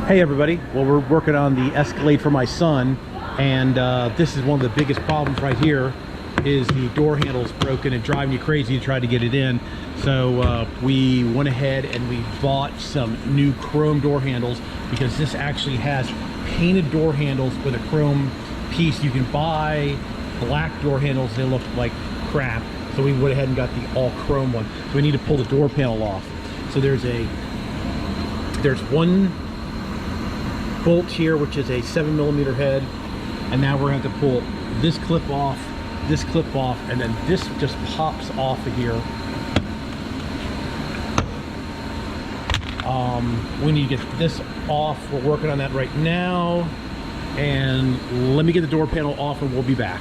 Hey everybody, well we're working on the Escalade for my son, and this is one of the biggest problems right here is the door handle's broken and driving you crazy to try to get it in. So we went ahead and we bought some new chrome door handles because this actually has painted door handles with a chrome piece. You can buy black door handles, they look like crap, so we went ahead and got the all chrome one. So we need to pull the door panel off. So there's one bolt here, which is a 7mm head, and now we're going to have to pull this clip off, and then this just pops off of here. We need to get this off. We're working on that right now, and let me get the door panel off and we'll be back.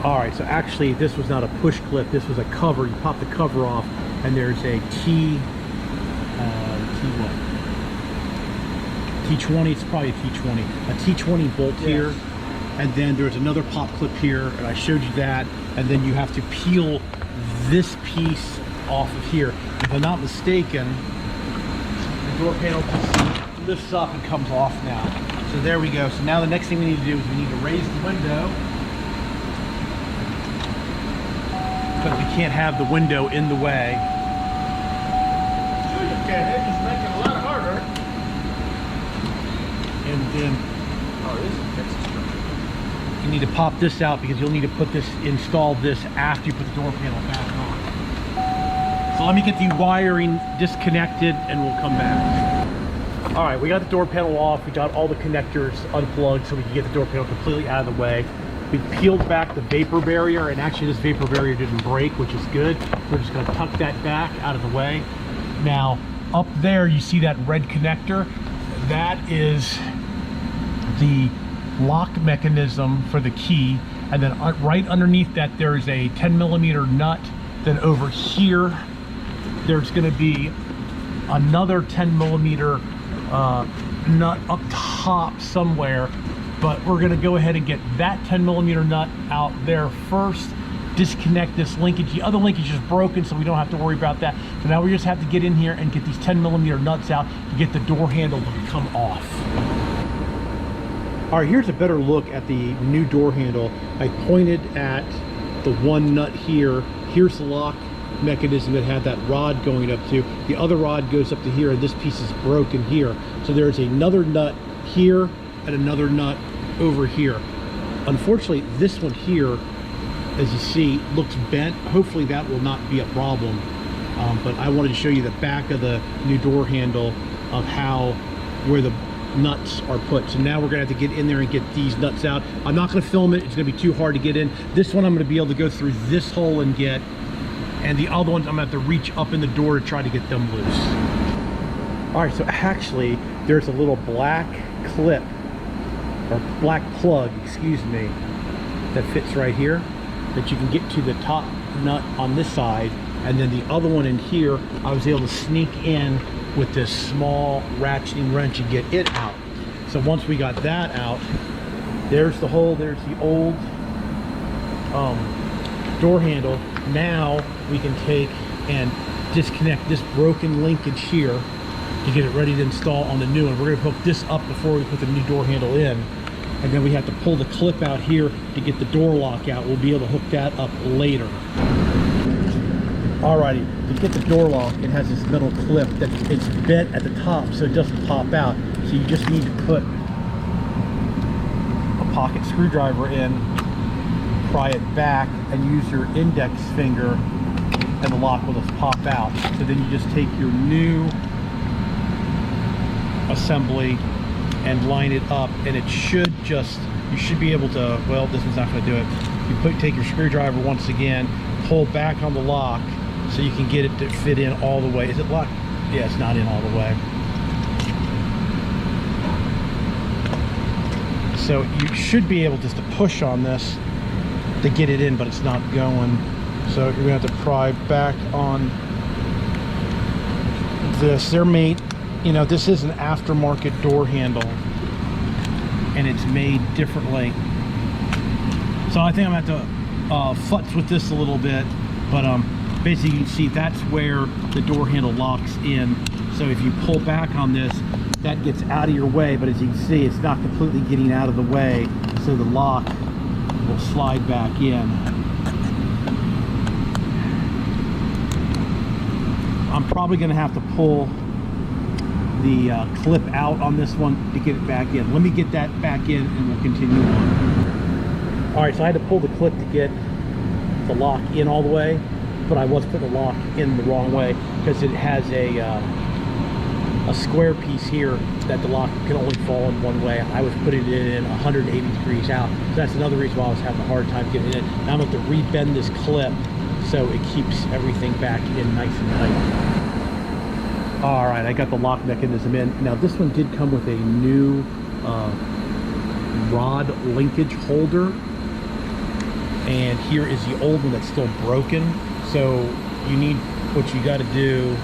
All right, so actually this was not a push clip, this was a cover. You pop the cover off and there's a T20, it's probably a T20 bolt here, and then there's another pop clip here, and I showed you that, and then you have to peel this piece off of here. If I'm not mistaken, the door panel just lifts up and comes off now. So there we go. So now the next thing we need to do is we need to raise the window, because we can't have the window in the way. Sure you can, it just makes it a lot harder. And then you need to pop this out because you'll need to install this after you put the door panel back on. So let me get the wiring disconnected and we'll come back. All right, we got the door panel off. We got all the connectors unplugged so we can get the door panel completely out of the way. We peeled back the vapor barrier, and actually this vapor barrier didn't break, which is good. We're just gonna tuck that back out of the way. Now, up there you see that red connector? That is the lock mechanism for the key, and then right underneath that there's a 10mm nut. Then over here there's going to be another 10mm nut up top somewhere, but we're going to go ahead and get that 10mm nut out there first, disconnect this linkage. The other linkage is broken, so we don't have to worry about that. So now we just have to get in here and get these 10mm nuts out to get the door handle to come off. All right, here's a better look at the new door handle. I pointed at the one nut here. Here's the lock mechanism that had that rod going up to. The other rod goes up to here, and this piece is broken here. So there's another nut here and another nut over here. Unfortunately, this one here, as you see, looks bent. Hopefully that will not be a problem. But I wanted to show you the back of the new door handle of where the nuts are put. So now we're gonna have to get in there and get these nuts out. I'm not gonna film it, it's gonna be too hard to get in. This one I'm gonna be able to go through this hole and get, and the other ones I'm gonna have to reach up in the door to try to get them loose. All right, so actually there's a little black clip, or black plug, excuse me, that fits right here, that you can get to the top nut on this side, and then the other one in here I was able to sneak in with this small ratcheting wrench and get it out. So once we got that out, there's the hole, there's the old door handle. Now we can take and disconnect this broken linkage here to get it ready to install on the new one. We're gonna hook this up before we put the new door handle in, and then we have to pull the clip out here to get the door lock out. We'll be able to hook that up later. Alrighty, to get the door lock, it has this metal clip that it's bent at the top so it doesn't pop out. So you just need to put a pocket screwdriver in, pry it back, and use your index finger, and the lock will just pop out. So then you just take your new assembly and line it up, and it should just, you should be able to, well, this one's not going to do it. You take your screwdriver once again, pull back on the lock, so you can get it to fit in all the way. Is it locked? Yeah, it's not in all the way. So you should be able just to push on this to get it in, but it's not going. So you're gonna have to pry back on this. They're made, you know, this is an aftermarket door handle, and it's made differently. So I think I'm gonna have to futz with this a little bit, but basically you can see that's where the door handle locks in. So if you pull back on this, that gets out of your way, but as you can see, it's not completely getting out of the way, so the lock will slide back in. I'm probably going to have to pull the clip out on this one to get it back in. Let me get that back in and we'll continue on. All right, so I had to pull the clip to get the lock in all the way, but I was putting the lock in the wrong way because it has a square piece here that the lock can only fall in one way. I was putting it in 180 degrees out. So that's another reason why I was having a hard time getting it in. Now I'm going to have to rebend this clip so it keeps everything back in nice and tight. All right, I got the lock mechanism in. Now this one did come with a new rod linkage holder. And here is the old one that's still broken. So you need, what you got to do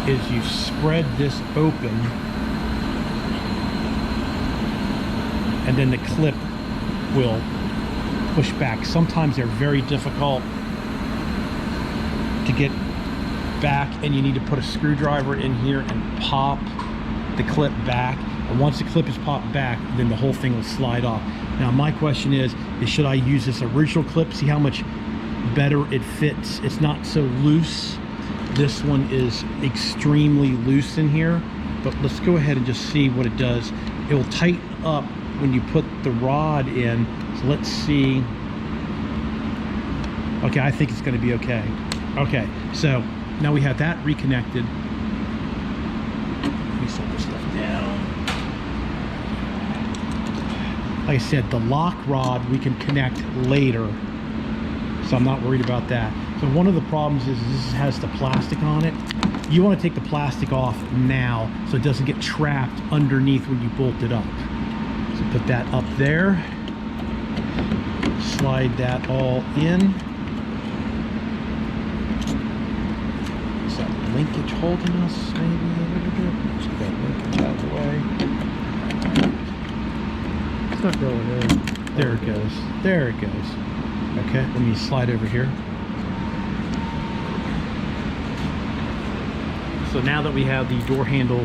is you spread this open, and then the clip will push back. Sometimes they're very difficult to get back, and you need to put a screwdriver in here and pop the clip back. And once the clip is popped back, then the whole thing will slide off. Now my question is should I use this original clip? See how much better it fits. It's not so loose. This one is extremely loose in here, but let's go ahead and just see what it does. It will tighten up when you put the rod in. So let's see. Okay, I think it's going to be okay. Okay, so now we have that reconnected. Let me set this stuff down. Like I said, the lock rod we can connect later, so I'm not worried about that. So one of the problems is this has the plastic on it. You want to take the plastic off now so it doesn't get trapped underneath when you bolt it up. So put that up there, slide that all in. Is that linkage holding us maybe? Let's get that linkage out of the way. It's not going in. There it goes. There it goes. Okay, let me slide over here. So now that we have the door handle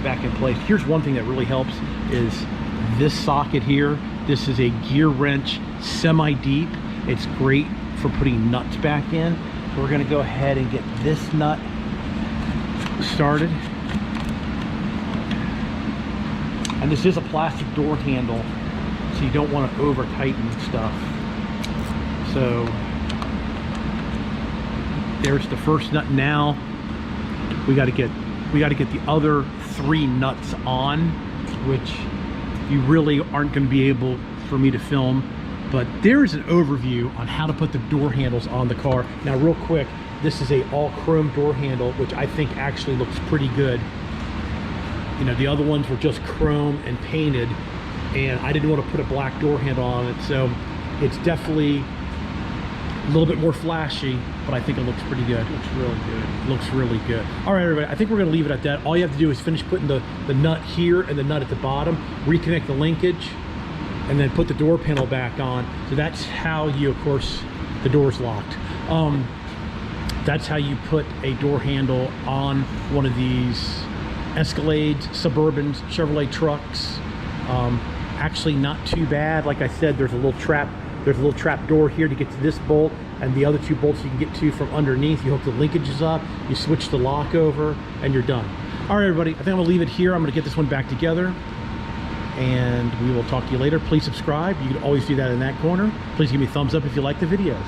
back in place, here's one thing that really helps is this socket here. This is a gear wrench, semi-deep. It's great for putting nuts back in. So we're gonna go ahead and get this nut started. And this is a plastic door handle, so you don't want to over tighten stuff. So there's the first nut. Now we got to get the other 3 nuts on, which you really aren't going to be able for me to film, but there is an overview on how to put the door handles on the car. Now real quick, this is a all chrome door handle, which I think actually looks pretty good. You know, the other ones were just chrome and painted, and I didn't want to put a black door handle on it, so it's definitely a little bit more flashy, but I think it looks pretty good. Looks really good. Looks really good. All right, everybody, I think we're going to leave it at that. All you have to do is finish putting the nut here and the nut at the bottom, reconnect the linkage, and then put the door panel back on. So that's how you, of course, the door's locked. That's how you put a door handle on one of these Escalades, Suburbans, Chevrolet trucks. Actually not too bad. Like I said, there's a little trap door here to get to this bolt, and the other 2 bolts you can get to from underneath. You hook the linkages up, you switch the lock over, and you're done. All right, everybody, I think I'm gonna leave it here. I'm gonna get this one back together, and we will talk to you later. Please subscribe. You can always do that in that corner. Please give me a thumbs up if you like the videos.